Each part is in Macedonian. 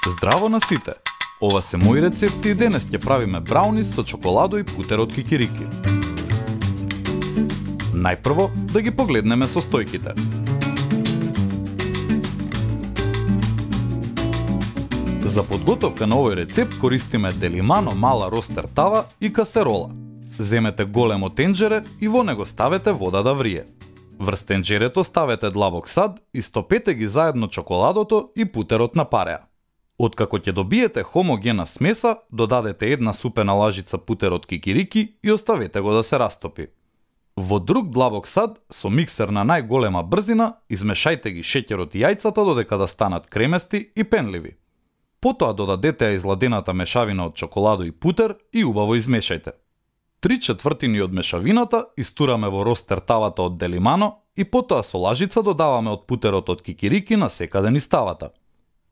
Здраво на сите! Ова се мои рецепти и денес ќе правиме браунис со чоколадо и путер од кикирики. Најпрво да ги погледнеме состојките. За подготовка на овој рецепт користиме делимано мала ростер тава и касерола. Земете големо тенџере и во него ставете вода да врие. Врз тенџерето ставете длабок сад и стопете ги заедно чоколадото и путерот на пареа. Откако ќе добиете хомогена смеса, додадете една супена лажица путер од кикирики и оставете го да се растопи. Во друг длабок сад, со миксер на најголема брзина, измешајте ги шеќерот и јајцата додека да станат кремести и пенливи. Потоа додадете ја изладената мешавина од чоколадо и путер и убаво измешајте. 3/4 од мешавината истураме во ростер тавата од делимано и потоа со лажица додаваме од путерот од кикирики на секаде низ тавата.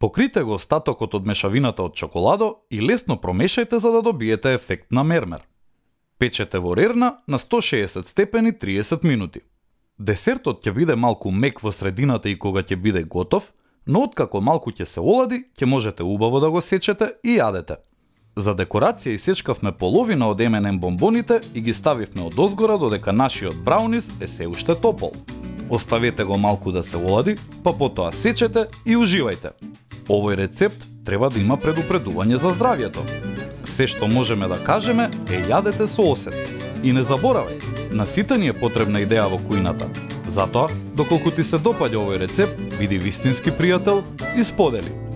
Покрите го остатокот од мешавината од чоколадо и лесно промешајте за да добиете ефект на мермер. Печете во рерна на 160 степени 30 минути. Десертот ќе биде малку мек во средината и кога ќе биде готов, но откако малку ќе се олади, ќе можете убаво да го сечете и јадете. За декорација исечкавме половина од M&M бомбоните и ги ставивме одозгора додека нашиот браунис е се уште топол. Оставете го малку да се олади, па потоа сечете и уживајте. Овој рецепт треба да има предупредување за здравјето. Се што можеме да кажеме е јадете со осет. И не заборавај, на сите ни е потребна идеја во кујната. Затоа, доколку ти се допаѓа овој рецепт, биди вистински пријател и сподели.